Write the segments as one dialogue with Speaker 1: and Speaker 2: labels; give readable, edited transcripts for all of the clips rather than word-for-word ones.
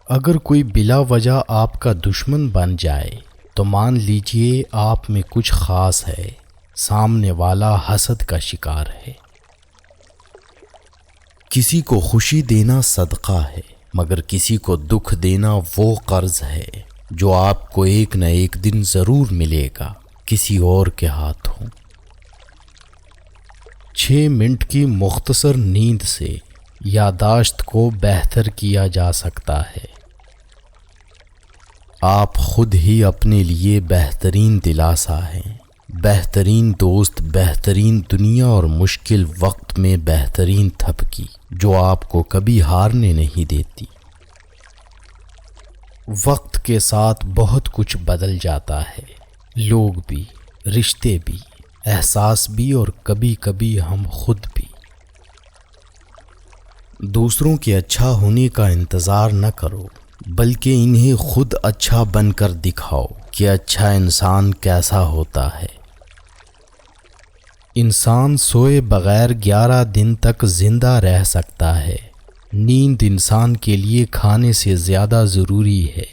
Speaker 1: اگر کوئی بلا وجہ آپ کا دشمن بن جائے تو مان لیجئے آپ میں کچھ خاص ہے، سامنے والا حسد کا شکار ہے۔ کسی کو خوشی دینا صدقہ ہے، مگر کسی کو دکھ دینا وہ قرض ہے جو آپ کو ایک نہ ایک دن ضرور ملے گا کسی اور کے ہاتھوں۔ 6 منٹ کی مختصر نیند سے یادداشت کو بہتر کیا جا سکتا ہے۔ آپ خود ہی اپنے لیے بہترین دلاسا ہیں، بہترین دوست، بہترین دنیا اور مشکل وقت میں بہترین تھپکی جو آپ کو کبھی ہارنے نہیں دیتی۔ وقت کے ساتھ بہت کچھ بدل جاتا ہے، لوگ بھی، رشتے بھی، احساس بھی اور کبھی کبھی ہم خود بھی۔ دوسروں کے اچھا ہونے کا انتظار نہ کرو، بلکہ انہیں خود اچھا بن کر دکھاؤ کہ اچھا انسان کیسا ہوتا ہے۔ انسان سوئے بغیر 11 دن تک زندہ رہ سکتا ہے۔ نیند انسان کے لیے کھانے سے زیادہ ضروری ہے۔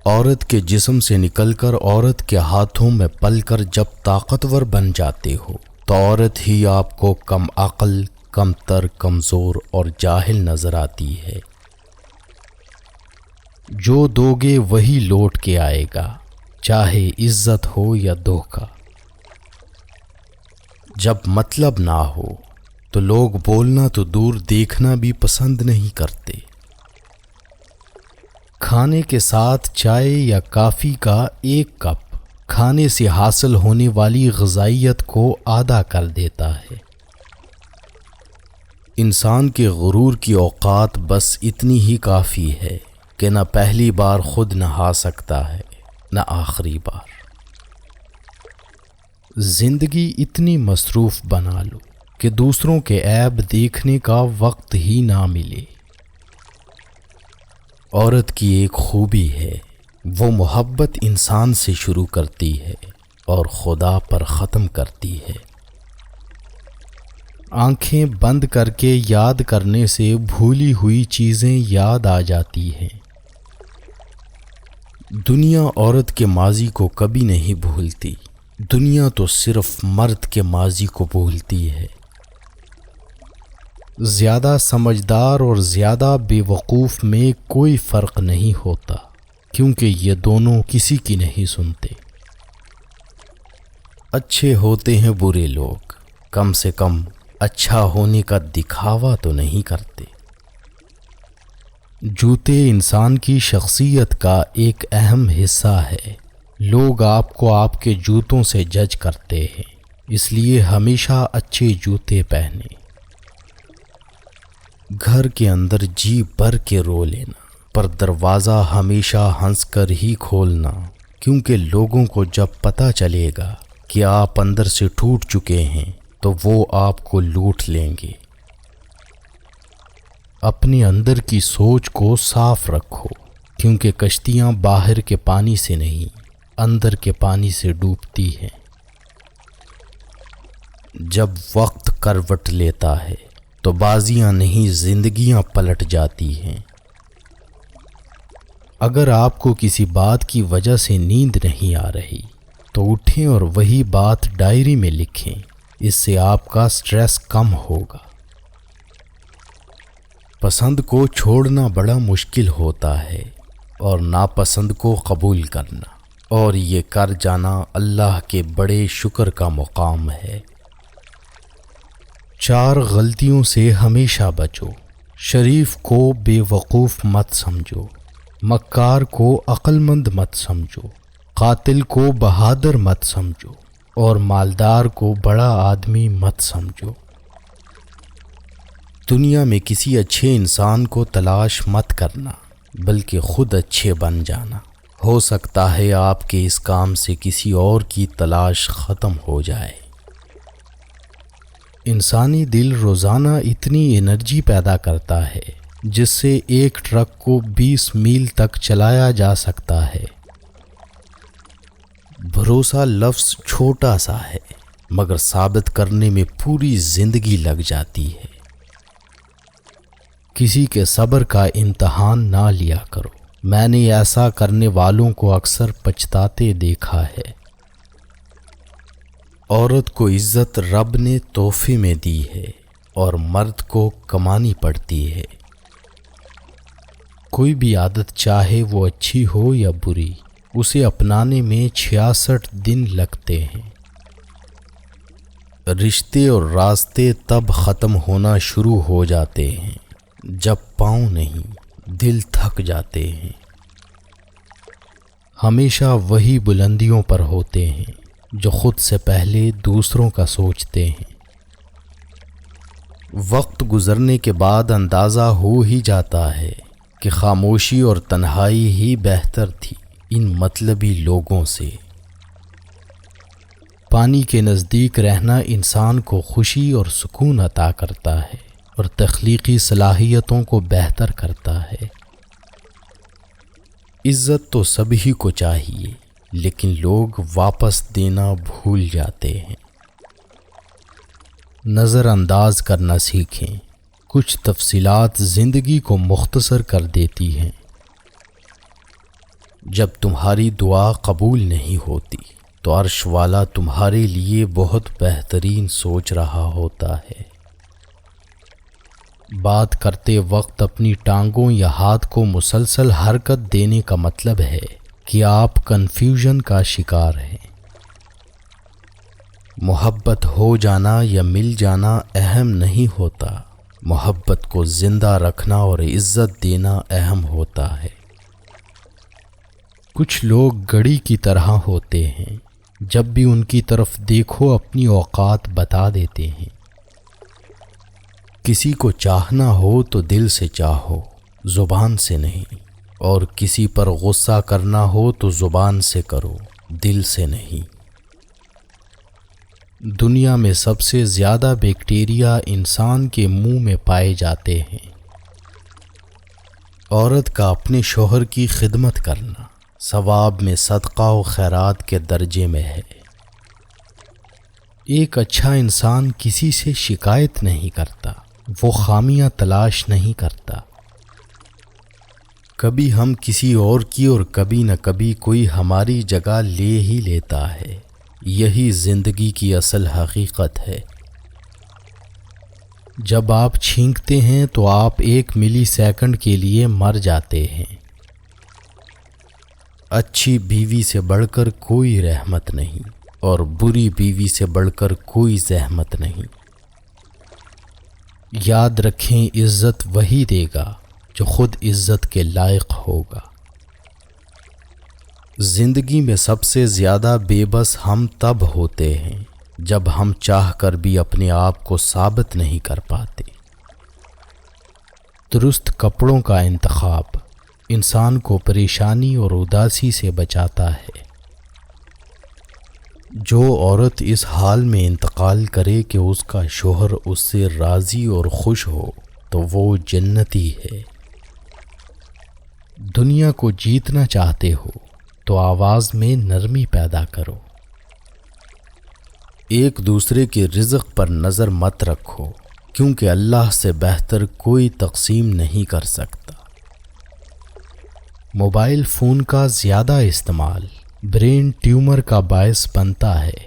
Speaker 1: عورت کے جسم سے نکل کر عورت کے ہاتھوں میں پل کر جب طاقتور بن جاتے ہو تو عورت ہی آپ کو کم عقل، کم تر، کمزور اور جاہل نظر آتی ہے۔ جو دو گے وہی لوٹ کے آئے گا، چاہے عزت ہو یا دھوکہ۔ جب مطلب نہ ہو تو لوگ بولنا تو دور دیکھنا بھی پسند نہیں کرتے۔ کھانے کے ساتھ چائے یا کافی کا ایک کپ کھانے سے حاصل ہونے والی غذائیت کو آدھا کر دیتا ہے۔ انسان کے غرور کی اوقات بس اتنی ہی کافی ہے کہ نہ پہلی بار خود نہا سکتا ہے نہ آخری بار۔ زندگی اتنی مصروف بنا لو کہ دوسروں کے عیب دیکھنے کا وقت ہی نہ ملے۔ عورت کی ایک خوبی ہے، وہ محبت انسان سے شروع کرتی ہے اور خدا پر ختم کرتی ہے۔ آنکھیں بند کر کے یاد کرنے سے بھولی ہوئی چیزیں یاد آ جاتی ہیں۔ دنیا عورت کے ماضی کو کبھی نہیں بھولتی، دنیا تو صرف مرد کے ماضی کو بھولتی ہے۔ زیادہ سمجھدار اور زیادہ بے وقوف میں کوئی فرق نہیں ہوتا، کیونکہ یہ دونوں کسی کی نہیں سنتے۔ اچھے ہوتے ہیں برے لوگ، کم سے کم اچھا ہونے کا دکھاوا تو نہیں کرتے۔ جوتے انسان کی شخصیت کا ایک اہم حصہ ہے۔ لوگ آپ کو آپ کے جوتوں سے جج کرتے ہیں، اس لیے ہمیشہ اچھے جوتے پہنیں۔ گھر کے اندر جی بھر کے رو لینا، پر دروازہ ہمیشہ ہنس کر ہی کھولنا، کیونکہ لوگوں کو جب پتہ چلے گا کہ آپ اندر سے ٹوٹ چکے ہیں تو وہ آپ کو لوٹ لیں گے۔ اپنے اندر کی سوچ کو صاف رکھو، کیونکہ کشتیاں باہر کے پانی سے نہیں، اندر کے پانی سے ڈوبتی ہیں۔ جب وقت کروٹ لیتا ہے تو بازیاں نہیں زندگیاں پلٹ جاتی ہیں۔ اگر آپ کو کسی بات کی وجہ سے نیند نہیں آ رہی تو اٹھیں اور وہی بات ڈائری میں لکھیں، اس سے آپ کا سٹریس کم ہوگا۔ پسند کو چھوڑنا بڑا مشکل ہوتا ہے اور ناپسند کو قبول کرنا، اور یہ کر جانا اللہ کے بڑے شکر کا مقام ہے۔ 4 غلطیوں سے ہمیشہ بچو۔ شریف کو بے وقوف مت سمجھو، مکار کو عقل مند مت سمجھو، قاتل کو بہادر مت سمجھو، اور مالدار کو بڑا آدمی مت سمجھو۔ دنیا میں کسی اچھے انسان کو تلاش مت کرنا، بلکہ خود اچھے بن جانا۔ ہو سکتا ہے آپ کے اس کام سے کسی اور کی تلاش ختم ہو جائے۔ انسانی دل روزانہ اتنی انرجی پیدا کرتا ہے جس سے ایک ٹرک کو 20 میل تک چلایا جا سکتا ہے۔ بھروسہ لفظ چھوٹا سا ہے، مگر ثابت کرنے میں پوری زندگی لگ جاتی ہے۔ کسی کے صبر کا امتحان نہ لیا کرو، میں نے ایسا کرنے والوں کو اکثر پچھتاتے دیکھا ہے۔ عورت کو عزت رب نے تحفے میں دی ہے اور مرد کو کمانی پڑتی ہے۔ کوئی بھی عادت چاہے وہ اچھی ہو یا بری، اسے اپنانے میں 66 دن لگتے ہیں۔ رشتے اور راستے تب ختم ہونا شروع ہو جاتے ہیں جب پاؤں نہیں، دل تھک جاتے ہیں۔ ہمیشہ وہی بلندیوں پر ہوتے ہیں جو خود سے پہلے دوسروں کا سوچتے ہیں۔ وقت گزرنے کے بعد اندازہ ہو ہی جاتا ہے کہ خاموشی اور تنہائی ہی بہتر تھی ان مطلبی لوگوں سے۔ پانی کے نزدیک رہنا انسان کو خوشی اور سکون عطا کرتا ہے اور تخلیقی صلاحیتوں کو بہتر کرتا ہے۔ عزت تو سبھی کو چاہیے، لیکن لوگ واپس دینا بھول جاتے ہیں۔ نظر انداز کرنا سیکھیں، کچھ تفصیلات زندگی کو مختصر کر دیتی ہیں۔ جب تمہاری دعا قبول نہیں ہوتی تو عرش والا تمہارے لیے بہت بہترین سوچ رہا ہوتا ہے۔ بات کرتے وقت اپنی ٹانگوں یا ہاتھ کو مسلسل حرکت دینے کا مطلب ہے کہ آپ کنفیوژن کا شکار ہیں۔ محبت ہو جانا یا مل جانا اہم نہیں ہوتا، محبت کو زندہ رکھنا اور عزت دینا اہم ہوتا ہے۔ کچھ لوگ گھڑی کی طرح ہوتے ہیں، جب بھی ان کی طرف دیکھو اپنی اوقات بتا دیتے ہیں۔ کسی کو چاہنا ہو تو دل سے چاہو، زبان سے نہیں، اور کسی پر غصہ کرنا ہو تو زبان سے کرو، دل سے نہیں۔ دنیا میں سب سے زیادہ بیکٹیریا انسان کے منہ میں پائے جاتے ہیں۔ عورت کا اپنے شوہر کی خدمت کرنا ثواب میں صدقہ و خیرات کے درجے میں ہے۔ ایک اچھا انسان کسی سے شکایت نہیں کرتا، وہ خامیاں تلاش نہیں کرتا۔ کبھی ہم کسی اور کی اور کبھی نہ کبھی کوئی ہماری جگہ لے ہی لیتا ہے۔ یہی زندگی کی اصل حقیقت ہے۔ جب آپ چھینکتے ہیں تو آپ 1 ملی سیکنڈ کے لیے مر جاتے ہیں۔ اچھی بیوی سے بڑھ کر کوئی رحمت نہیں اور بری بیوی سے بڑھ کر کوئی زحمت نہیں۔ یاد رکھیں، عزت وہی دے گا جو خود عزت کے لائق ہوگا۔ زندگی میں سب سے زیادہ بے بس ہم تب ہوتے ہیں جب ہم چاہ کر بھی اپنے آپ کو ثابت نہیں کر پاتے۔ درست کپڑوں کا انتخاب انسان کو پریشانی اور اداسی سے بچاتا ہے۔ جو عورت اس حال میں انتقال کرے کہ اس کا شوہر اس سے راضی اور خوش ہو تو وہ جنتی ہے۔ دنیا کو جیتنا چاہتے ہو تو آواز میں نرمی پیدا کرو۔ ایک دوسرے کے رزق پر نظر مت رکھو، کیونکہ اللہ سے بہتر کوئی تقسیم نہیں کر سکتا۔ موبائل فون کا زیادہ استعمال برین ٹیومر کا باعث بنتا ہے۔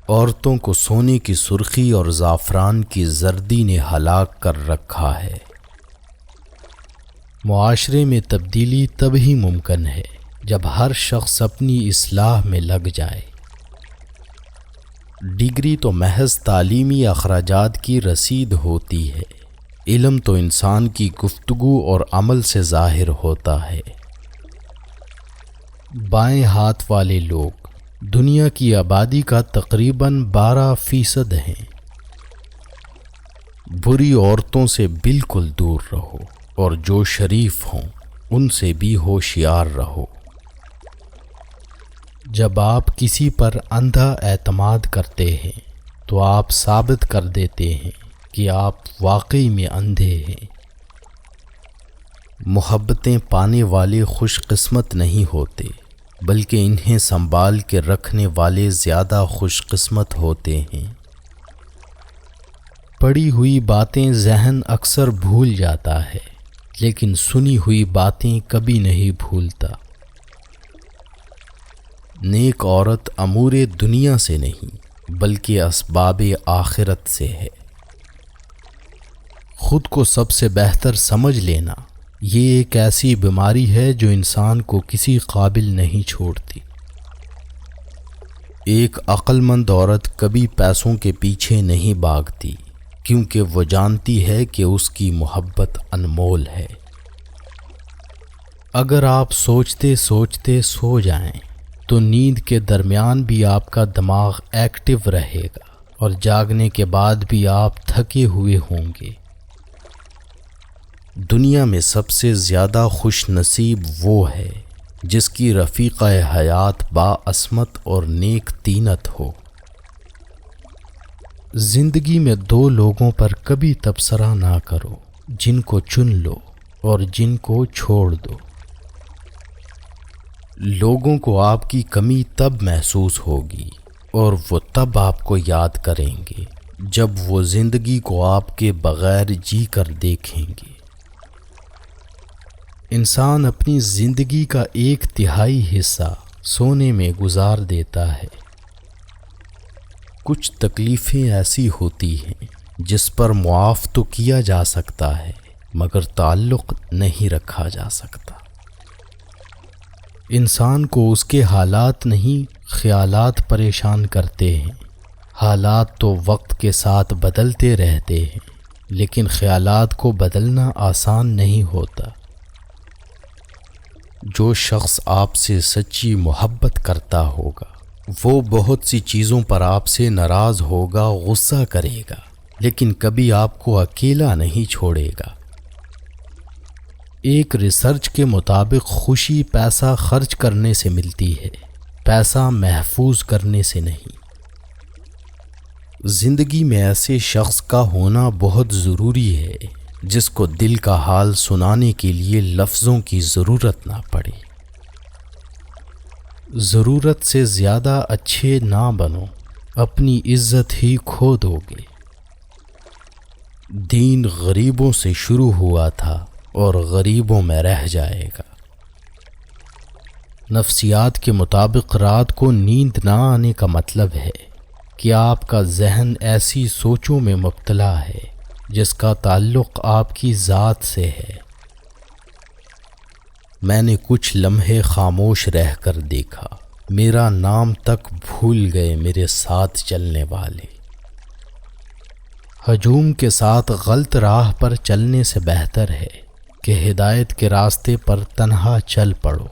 Speaker 1: عورتوں کو سونے کی سرخی اور زعفران کی زردی نے ہلاک کر رکھا ہے۔ معاشرے میں تبدیلی تب ہی ممکن ہے جب ہر شخص اپنی اصلاح میں لگ جائے۔ ڈگری تو محض تعلیمی اخراجات کی رسید ہوتی ہے، علم تو انسان کی گفتگو اور عمل سے ظاہر ہوتا ہے۔ بائیں ہاتھ والے لوگ دنیا کی آبادی کا تقریباً 12% ہیں۔ بری عورتوں سے بالکل دور رہو اور جو شریف ہوں ان سے بھی ہوشیار رہو۔ جب آپ کسی پر اندھا اعتماد کرتے ہیں تو آپ ثابت کر دیتے ہیں کہ آپ واقعی میں اندھے ہیں۔ محبتیں پانے والے خوش قسمت نہیں ہوتے، بلکہ انہیں سنبھال کے رکھنے والے زیادہ خوش قسمت ہوتے ہیں۔ پڑھی ہوئی باتیں ذہن اکثر بھول جاتا ہے، لیکن سنی ہوئی باتیں کبھی نہیں بھولتا۔ نیک عورت امور دنیا سے نہیں بلکہ اسباب آخرت سے ہے۔ خود کو سب سے بہتر سمجھ لینا یہ ایک ایسی بیماری ہے جو انسان کو کسی قابل نہیں چھوڑتی۔ ایک عقل مند عورت کبھی پیسوں کے پیچھے نہیں بھاگتی، کیونکہ وہ جانتی ہے کہ اس کی محبت انمول ہے۔ اگر آپ سوچتے سوچتے سو جائیں تو نیند کے درمیان بھی آپ کا دماغ ایکٹیو رہے گا اور جاگنے کے بعد بھی آپ تھکے ہوئے ہوں گے۔ دنیا میں سب سے زیادہ خوش نصیب وہ ہے جس کی رفیقہ حیات باعصمت اور نیک طینت ہو۔ زندگی میں دو لوگوں پر کبھی تبصرہ نہ کرو، جن کو چن لو اور جن کو چھوڑ دو۔ لوگوں کو آپ کی کمی تب محسوس ہوگی اور وہ تب آپ کو یاد کریں گے جب وہ زندگی کو آپ کے بغیر جی کر دیکھیں گے۔ انسان اپنی زندگی کا 1/3 حصہ سونے میں گزار دیتا ہے۔ کچھ تکلیفیں ایسی ہوتی ہیں جس پر معاف تو کیا جا سکتا ہے مگر تعلق نہیں رکھا جا سکتا۔ انسان کو اس کے حالات نہیں خیالات پریشان کرتے ہیں۔ حالات تو وقت کے ساتھ بدلتے رہتے ہیں، لیکن خیالات کو بدلنا آسان نہیں ہوتا۔ جو شخص آپ سے سچی محبت کرتا ہوگا وہ بہت سی چیزوں پر آپ سے ناراض ہوگا، غصہ کرے گا، لیکن کبھی آپ کو اکیلا نہیں چھوڑے گا۔ ایک ریسرچ کے مطابق خوشی پیسہ خرچ کرنے سے ملتی ہے، پیسہ محفوظ کرنے سے نہیں۔ زندگی میں ایسے شخص کا ہونا بہت ضروری ہے جس کو دل کا حال سنانے کے لیے لفظوں کی ضرورت نہ پڑے۔ ضرورت سے زیادہ اچھے نہ بنو، اپنی عزت ہی کھو دو گے۔ دین غریبوں سے شروع ہوا تھا اور غریبوں میں رہ جائے گا۔ نفسیات کے مطابق رات کو نیند نہ آنے کا مطلب ہے کہ آپ کا ذہن ایسی سوچوں میں مبتلا ہے جس کا تعلق آپ کی ذات سے ہے۔ میں نے کچھ لمحے خاموش رہ کر دیکھا، میرا نام تک بھول گئے میرے ساتھ چلنے والے۔ ہجوم کے ساتھ غلط راہ پر چلنے سے بہتر ہے کہ ہدایت کے راستے پر تنہا چل پڑو۔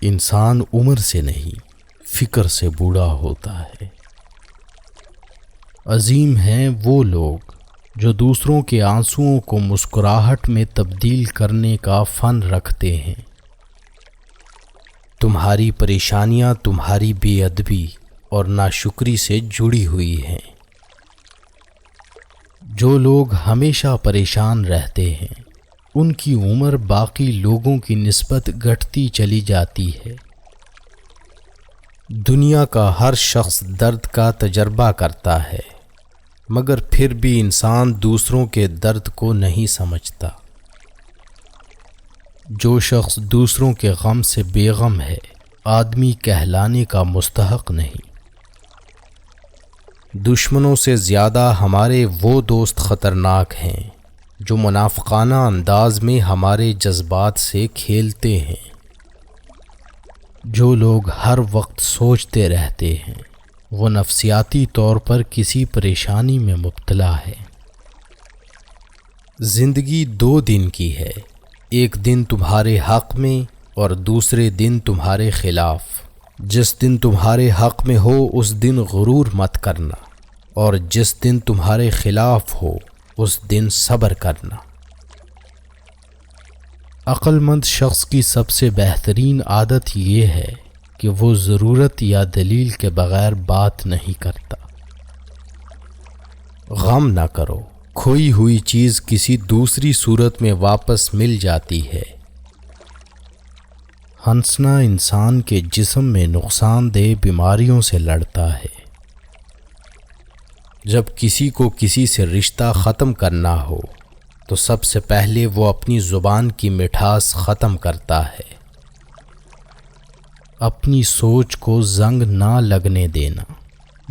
Speaker 1: انسان عمر سے نہیں فکر سے بوڑھا ہوتا ہے۔ عظیم ہیں وہ لوگ جو دوسروں کے آنسوؤں کو مسکراہٹ میں تبدیل کرنے کا فن رکھتے ہیں۔ تمہاری پریشانیاں تمہاری بے ادبی اور ناشکری سے جڑی ہوئی ہیں۔ جو لوگ ہمیشہ پریشان رہتے ہیں ان کی عمر باقی لوگوں کی نسبت گھٹتی چلی جاتی ہے۔ دنیا کا ہر شخص درد کا تجربہ کرتا ہے، مگر پھر بھی انسان دوسروں کے درد کو نہیں سمجھتا۔ جو شخص دوسروں کے غم سے بے غم ہے آدمی کہلانے کا مستحق نہیں۔ دشمنوں سے زیادہ ہمارے وہ دوست خطرناک ہیں جو منافقانہ انداز میں ہمارے جذبات سے کھیلتے ہیں۔ جو لوگ ہر وقت سوچتے رہتے ہیں وہ نفسیاتی طور پر کسی پریشانی میں مبتلا ہے۔ زندگی 2 دن کی ہے، ایک دن تمہارے حق میں اور دوسرے دن تمہارے خلاف۔ جس دن تمہارے حق میں ہو اس دن غرور مت کرنا، اور جس دن تمہارے خلاف ہو اس دن صبر کرنا۔ عقل مند شخص کی سب سے بہترین عادت یہ ہے کہ وہ ضرورت یا دلیل کے بغیر بات نہیں کرتا۔ غم نہ کرو، کھوئی ہوئی چیز کسی دوسری صورت میں واپس مل جاتی ہے۔ ہنسنا انسان کے جسم میں نقصان دہ بیماریوں سے لڑتا ہے۔ جب کسی کو کسی سے رشتہ ختم کرنا ہو تو سب سے پہلے وہ اپنی زبان کی مٹھاس ختم کرتا ہے۔ اپنی سوچ کو زنگ نہ لگنے دینا،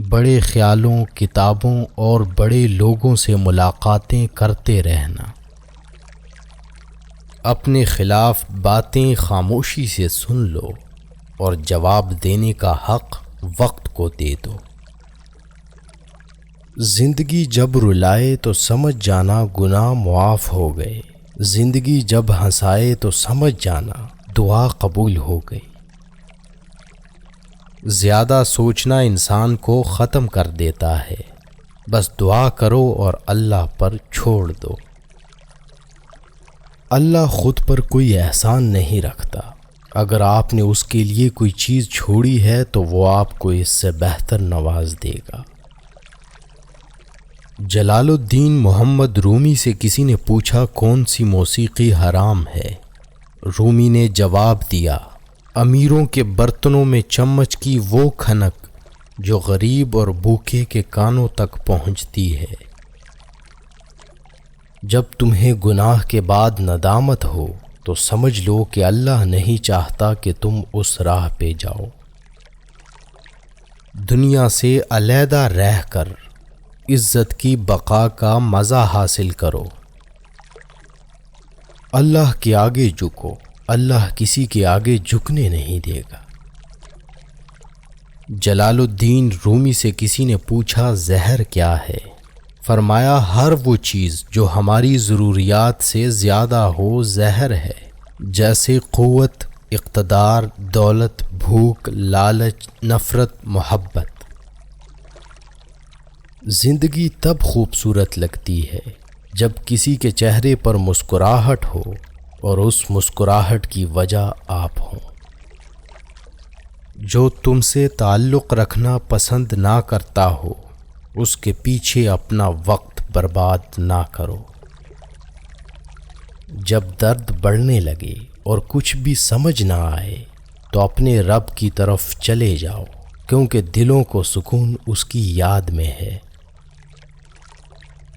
Speaker 1: بڑے خیالوں، کتابوں اور بڑے لوگوں سے ملاقاتیں کرتے رہنا۔ اپنے خلاف باتیں خاموشی سے سن لو اور جواب دینے کا حق وقت کو دے دو۔ زندگی جب رلائے تو سمجھ جانا گناہ معاف ہو گئے، زندگی جب ہنسائے تو سمجھ جانا دعا قبول ہو گئی۔ زیادہ سوچنا انسان کو ختم کر دیتا ہے، بس دعا کرو اور اللہ پر چھوڑ دو۔ اللہ خود پر کوئی احسان نہیں رکھتا، اگر آپ نے اس کے لیے کوئی چیز چھوڑی ہے تو وہ آپ کو اس سے بہتر نواز دے گا۔ جلال الدین محمد رومی سے کسی نے پوچھا کون سی موسیقی حرام ہے؟ رومی نے جواب دیا، امیروں کے برتنوں میں چمچ کی وہ کھنک جو غریب اور بھوکے کے کانوں تک پہنچتی ہے۔ جب تمہیں گناہ کے بعد ندامت ہو تو سمجھ لو کہ اللہ نہیں چاہتا کہ تم اس راہ پہ جاؤ۔ دنیا سے علیحدہ رہ کر عزت کی بقا کا مزہ حاصل کرو۔ اللہ کے آگے جھکو، اللہ کسی کے آگے جھکنے نہیں دے گا۔ جلال الدین رومی سے کسی نے پوچھا زہر کیا ہے؟ فرمایا ہر وہ چیز جو ہماری ضروریات سے زیادہ ہو زہر ہے، جیسے قوت، اقتدار، دولت، بھوک، لالچ، نفرت، محبت۔ زندگی تب خوبصورت لگتی ہے جب کسی کے چہرے پر مسکراہٹ ہو اور اس مسکراہٹ کی وجہ آپ ہوں۔ جو تم سے تعلق رکھنا پسند نہ کرتا ہو اس کے پیچھے اپنا وقت برباد نہ کرو۔ جب درد بڑھنے لگے اور کچھ بھی سمجھ نہ آئے تو اپنے رب کی طرف چلے جاؤ، کیونکہ دلوں کو سکون اس کی یاد میں ہے۔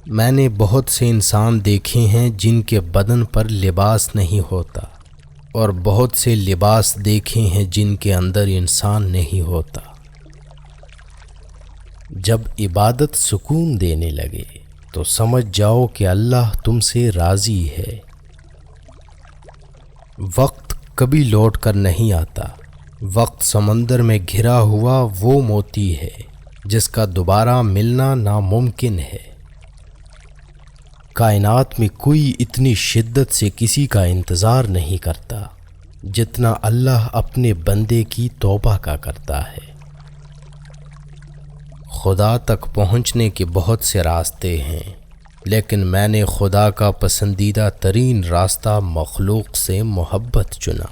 Speaker 1: میں نے بہت سے انسان دیکھے ہیں جن کے بدن پر لباس نہیں ہوتا، اور بہت سے لباس دیکھے ہیں جن کے اندر انسان نہیں ہوتا۔ جب عبادت سکون دینے لگے تو سمجھ جاؤ کہ اللہ تم سے راضی ہے۔ وقت کبھی لوٹ کر نہیں آتا، وقت سمندر میں گھرا ہوا وہ موتی ہے جس کا دوبارہ ملنا ناممکن ہے۔ کائنات میں کوئی اتنی شدت سے کسی کا انتظار نہیں کرتا جتنا اللہ اپنے بندے کی توبہ کا کرتا ہے۔ خدا تک پہنچنے کے بہت سے راستے ہیں، لیکن میں نے خدا کا پسندیدہ ترین راستہ مخلوق سے محبت چنا۔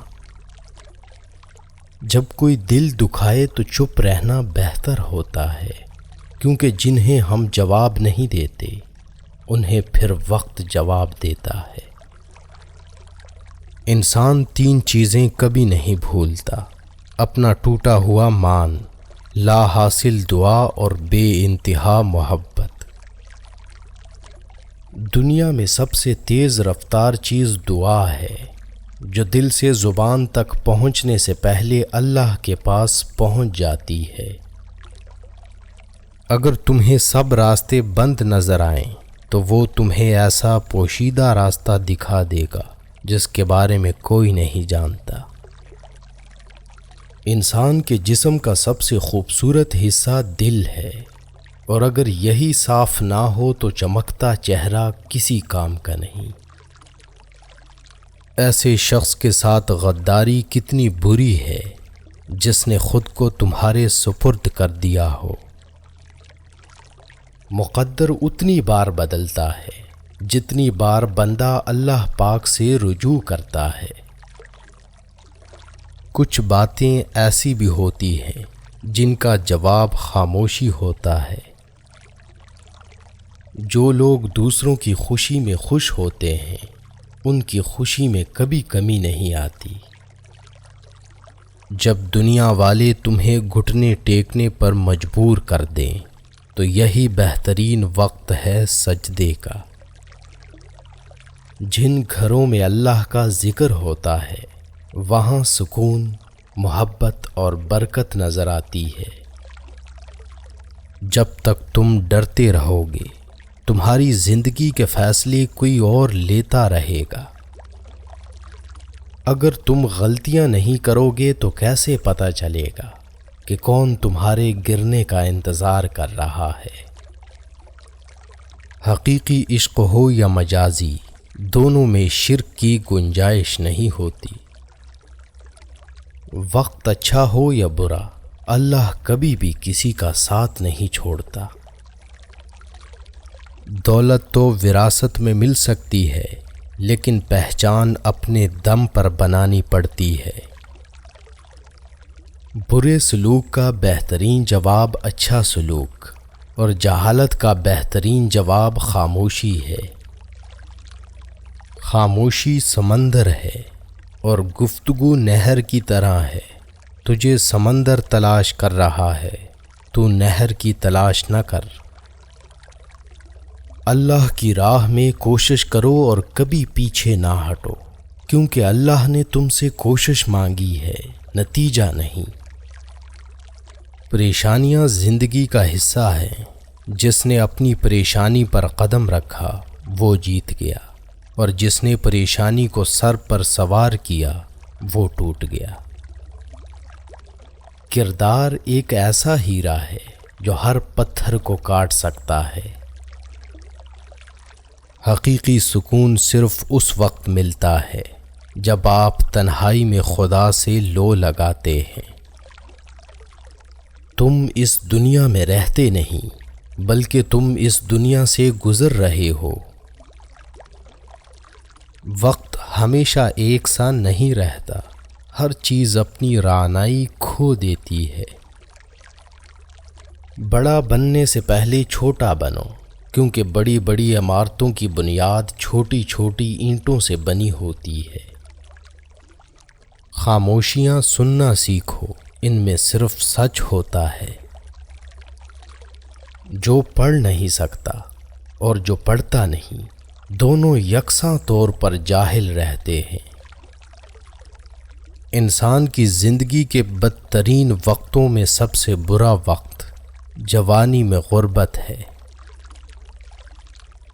Speaker 1: جب کوئی دل دکھائے تو چپ رہنا بہتر ہوتا ہے، کیونکہ جنہیں ہم جواب نہیں دیتے انہیں پھر وقت جواب دیتا ہے۔ انسان 3 چیزیں کبھی نہیں بھولتا: اپنا ٹوٹا ہوا مان، لا حاصل دعا اور بے انتہا محبت۔ دنیا میں سب سے تیز رفتار چیز دعا ہے، جو دل سے زبان تک پہنچنے سے پہلے اللہ کے پاس پہنچ جاتی ہے۔ اگر تمہیں سب راستے بند نظر آئیں تو وہ تمہیں ایسا پوشیدہ راستہ دکھا دے گا جس کے بارے میں کوئی نہیں جانتا۔ انسان کے جسم کا سب سے خوبصورت حصہ دل ہے، اور اگر یہی صاف نہ ہو تو چمکتا چہرہ کسی کام کا نہیں۔ ایسے شخص کے ساتھ غداری کتنی بری ہے جس نے خود کو تمہارے سپرد کر دیا ہو۔ مقدر اتنی بار بدلتا ہے جتنی بار بندہ اللہ پاک سے رجوع کرتا ہے۔ کچھ باتیں ایسی بھی ہوتی ہیں جن کا جواب خاموشی ہوتا ہے۔ جو لوگ دوسروں کی خوشی میں خوش ہوتے ہیں ان کی خوشی میں کبھی کمی نہیں آتی۔ جب دنیا والے تمہیں گھٹنے ٹیکنے پر مجبور کر دیں تو یہی بہترین وقت ہے سجدے کا۔ جن گھروں میں اللہ کا ذکر ہوتا ہے وہاں سکون، محبت اور برکت نظر آتی ہے۔ جب تک تم ڈرتے رہو گے تمہاری زندگی کے فیصلے کوئی اور لیتا رہے گا۔ اگر تم غلطیاں نہیں کرو گے تو کیسے پتہ چلے گا کہ کون تمہارے گرنے کا انتظار کر رہا ہے؟ حقیقی عشق ہو یا مجازی، دونوں میں شرک کی گنجائش نہیں ہوتی۔ وقت اچھا ہو یا برا، اللہ کبھی بھی کسی کا ساتھ نہیں چھوڑتا۔ دولت تو وراثت میں مل سکتی ہے، لیکن پہچان اپنے دم پر بنانی پڑتی ہے۔ برے سلوک کا بہترین جواب اچھا سلوک، اور جہالت کا بہترین جواب خاموشی ہے۔ خاموشی سمندر ہے اور گفتگو نہر کی طرح ہے۔ تجھے سمندر تلاش کر رہا ہے، تو نہر کی تلاش نہ کر۔ اللہ کی راہ میں کوشش کرو اور کبھی پیچھے نہ ہٹو، کیونکہ اللہ نے تم سے کوشش مانگی ہے، نتیجہ نہیں۔ پریشانیاں زندگی کا حصہ ہیں۔ جس نے اپنی پریشانی پر قدم رکھا وہ جیت گیا، اور جس نے پریشانی کو سر پر سوار کیا وہ ٹوٹ گیا۔ کردار ایک ایسا ہیرا ہے جو ہر پتھر کو کاٹ سکتا ہے۔ حقیقی سکون صرف اس وقت ملتا ہے جب آپ تنہائی میں خدا سے لو لگاتے ہیں۔ تم اس دنیا میں رہتے نہیں، بلکہ تم اس دنیا سے گزر رہے ہو۔ وقت ہمیشہ ایک سا نہیں رہتا، ہر چیز اپنی رعنائی کھو دیتی ہے۔ بڑا بننے سے پہلے چھوٹا بنو، کیونکہ بڑی بڑی عمارتوں کی بنیاد چھوٹی چھوٹی اینٹوں سے بنی ہوتی ہے۔ خاموشیاں سننا سیکھو، ان میں صرف سچ ہوتا ہے۔ جو پڑھ نہیں سکتا اور جو پڑھتا نہیں، دونوں یکساں طور پر جاہل رہتے ہیں۔ انسان کی زندگی کے بدترین وقتوں میں سب سے برا وقت جوانی میں غربت ہے۔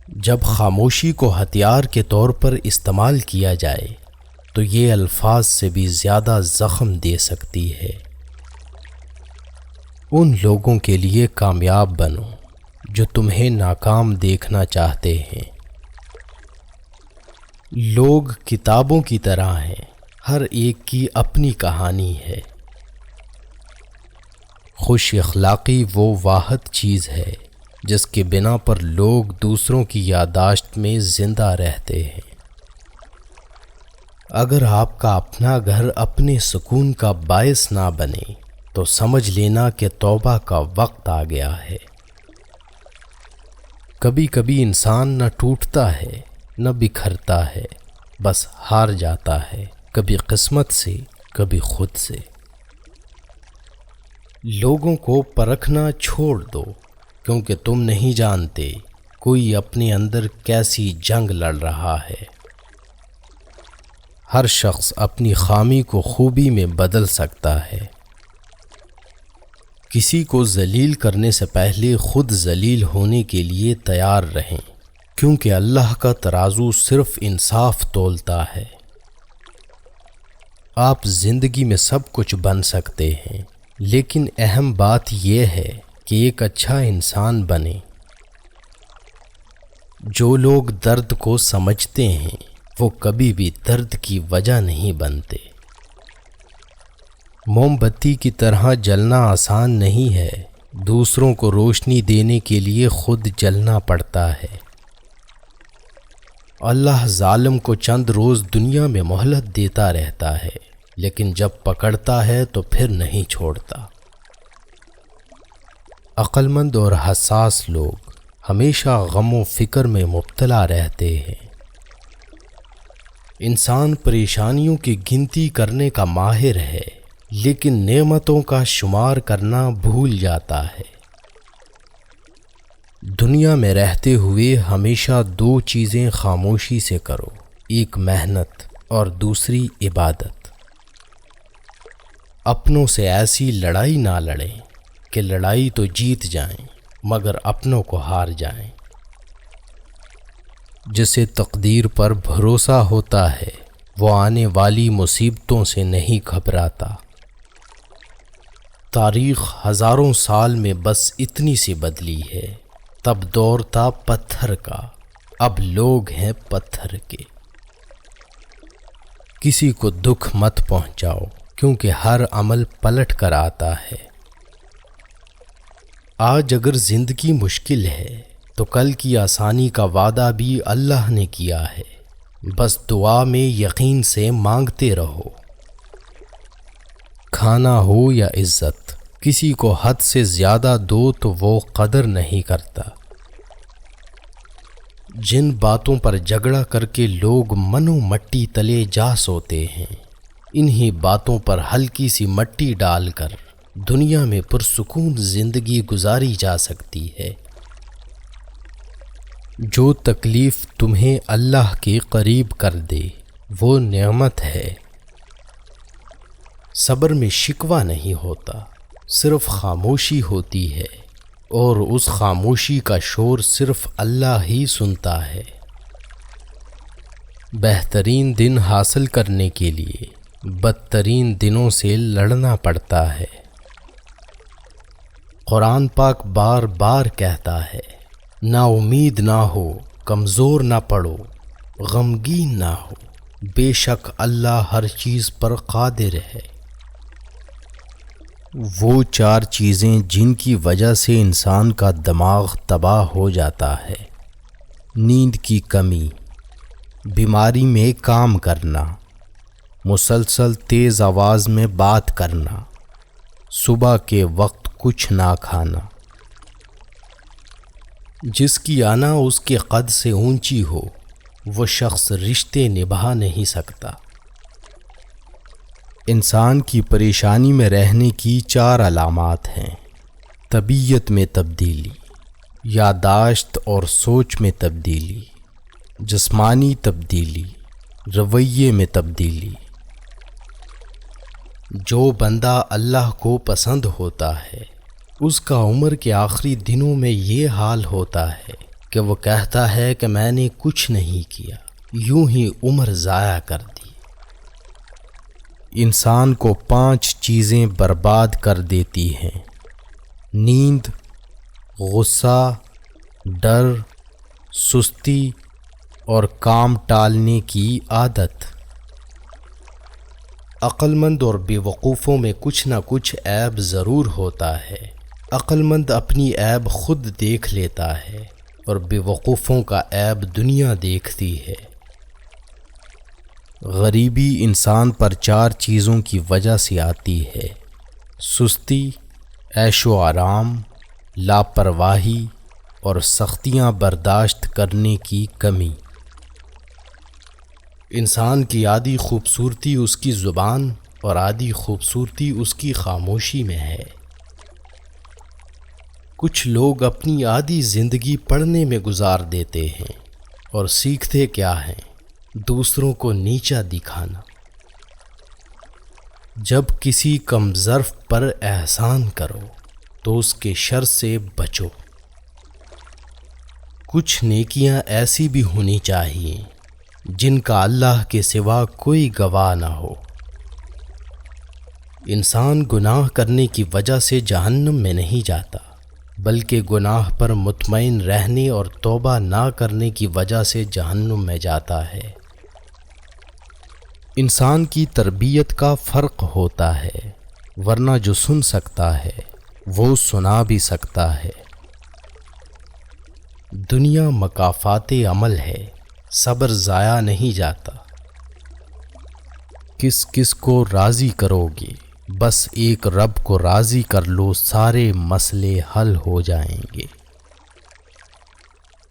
Speaker 1: جب خاموشی کو ہتھیار کے طور پر استعمال کیا جائے تو یہ الفاظ سے بھی زیادہ زخم دے سکتی ہے۔ ان لوگوں کے لیے کامیاب بنو جو تمہیں ناکام دیکھنا چاہتے ہیں۔ لوگ کتابوں کی طرح ہیں، ہر ایک کی اپنی کہانی ہے۔ خوش اخلاقی وہ واحد چیز ہے جس کے بنا پر لوگ دوسروں کی یادداشت میں زندہ رہتے ہیں۔ اگر آپ کا اپنا گھر اپنے سکون کا باعث نہ بنے تو سمجھ لینا کہ توبہ کا وقت آ گیا ہے۔ کبھی کبھی انسان نہ ٹوٹتا ہے نہ بکھرتا ہے، بس ہار جاتا ہے، کبھی قسمت سے کبھی خود سے۔ لوگوں کو پرکھنا چھوڑ دو، کیونکہ تم نہیں جانتے کوئی اپنے اندر کیسی جنگ لڑ رہا ہے۔ ہر شخص اپنی خامی کو خوبی میں بدل سکتا ہے۔ کسی کو ذلیل کرنے سے پہلے خود ذلیل ہونے کے لیے تیار رہیں، کیونکہ اللہ کا ترازو صرف انصاف تولتا ہے۔ آپ زندگی میں سب کچھ بن سکتے ہیں، لیکن اہم بات یہ ہے کہ ایک اچھا انسان بنیں۔ جو لوگ درد کو سمجھتے ہیں وہ کبھی بھی درد کی وجہ نہیں بنتے۔ موم بتی کی طرح جلنا آسان نہیں ہے، دوسروں کو روشنی دینے کے لیے خود جلنا پڑتا ہے۔ اللہ ظالم کو چند روز دنیا میں مہلت دیتا رہتا ہے، لیکن جب پکڑتا ہے تو پھر نہیں چھوڑتا۔ عقل مند اور حساس لوگ ہمیشہ غم و فکر میں مبتلا رہتے ہیں۔ انسان پریشانیوں کی گنتی کرنے کا ماہر ہے، لیکن نعمتوں کا شمار کرنا بھول جاتا ہے۔ دنیا میں رہتے ہوئے ہمیشہ دو چیزیں خاموشی سے کرو، ایک محنت اور دوسری عبادت۔ اپنوں سے ایسی لڑائی نہ لڑیں کہ لڑائی تو جیت جائیں مگر اپنوں کو ہار جائیں۔ جسے تقدیر پر بھروسہ ہوتا ہے وہ آنے والی مصیبتوں سے نہیں گھبراتا۔ تاریخ ہزاروں سال میں بس اتنی سی بدلی ہے، تب دور تھا پتھر کا، اب لوگ ہیں پتھر کے۔ کسی کو دکھ مت پہنچاؤ کیونکہ ہر عمل پلٹ کر آتا ہے۔ آج اگر زندگی مشکل ہے تو کل کی آسانی کا وعدہ بھی اللہ نے کیا ہے، بس دعا میں یقین سے مانگتے رہو۔ کھانا ہو یا عزت، کسی کو حد سے زیادہ دو تو وہ قدر نہیں کرتا۔ جن باتوں پر جھگڑا کر کے لوگ منو مٹی تلے جا سوتے ہیں، انہی باتوں پر ہلکی سی مٹی ڈال کر دنیا میں پرسکون زندگی گزاری جا سکتی ہے۔ جو تکلیف تمہیں اللہ کے قریب کر دے وہ نعمت ہے۔ صبر میں شکوہ نہیں ہوتا، صرف خاموشی ہوتی ہے، اور اس خاموشی کا شور صرف اللہ ہی سنتا ہے۔ بہترین دن حاصل کرنے کے لیے بدترین دنوں سے لڑنا پڑتا ہے۔ قرآن پاک بار بار کہتا ہے، نا امید نہ ہو، کمزور نہ پڑو، غمگین نہ ہو، بے شک اللہ ہر چیز پر قادر ہے۔ وہ چار چیزیں جن کی وجہ سے انسان کا دماغ تباہ ہو جاتا ہے: نیند کی کمی، بیماری میں کام کرنا، مسلسل تیز آواز میں بات کرنا، صبح کے وقت کچھ نہ کھانا۔ جس کی آنا اس کے قد سے اونچی ہو وہ شخص رشتے نبھا نہیں سکتا۔ انسان کی پریشانی میں رہنے کی چار علامات ہیں: طبیعت میں تبدیلی، یادداشت اور سوچ میں تبدیلی، جسمانی تبدیلی، رویے میں تبدیلی۔ جو بندہ اللہ کو پسند ہوتا ہے اس کا عمر کے آخری دنوں میں یہ حال ہوتا ہے کہ وہ کہتا ہے کہ میں نے کچھ نہیں کیا، یوں ہی عمر ضائع کر دی۔ انسان کو 5 چیزیں برباد کر دیتی ہیں: نیند، غصہ، ڈر، سستی اور کام ٹالنے کی عادت۔ عقل مند اور بے وقوفوں میں کچھ نہ کچھ عیب ضرور ہوتا ہے۔ عقل مند اپنی عیب خود دیکھ لیتا ہے اور بے وقوفوں کا عیب دنیا دیکھتی ہے۔ غریبی انسان پر 4 چیزوں کی وجہ سے آتی ہے: سستی، عیش و آرام، لاپرواہی اور سختیاں برداشت کرنے کی کمی۔ انسان کی آدھی خوبصورتی اس کی زبان اور آدھی خوبصورتی اس کی خاموشی میں ہے۔ کچھ لوگ اپنی آدھی زندگی پڑھنے میں گزار دیتے ہیں اور سیکھتے کیا ہیں؟ دوسروں کو نیچا دکھانا۔ جب کسی کم ظرف پر احسان کرو تو اس کے شر سے بچو۔ کچھ نیکیاں ایسی بھی ہونی چاہیے جن کا اللہ کے سوا کوئی گواہ نہ ہو۔ انسان گناہ کرنے کی وجہ سے جہنم میں نہیں جاتا، بلکہ گناہ پر مطمئن رہنے اور توبہ نہ کرنے کی وجہ سے جہنم میں جاتا ہے۔ انسان کی تربیت کا فرق ہوتا ہے، ورنہ جو سن سکتا ہے وہ سنا بھی سکتا ہے۔ دنیا مکافات عمل ہے، صبر ضائع نہیں جاتا۔ کس کس کو راضی کرو گے؟ بس ایک رب کو راضی کر لو، سارے مسئلے حل ہو جائیں گے۔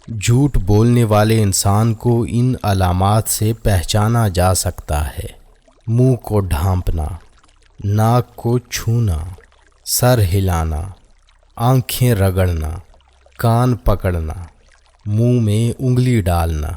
Speaker 1: جھوٹ بولنے والے انسان کو ان علامات سے پہچانا جا سکتا ہے: منہ کو ڈھانپنا، ناک کو چھونا، سر ہلانا، آنکھیں رگڑنا، کان پکڑنا، منہ میں انگلی ڈالنا۔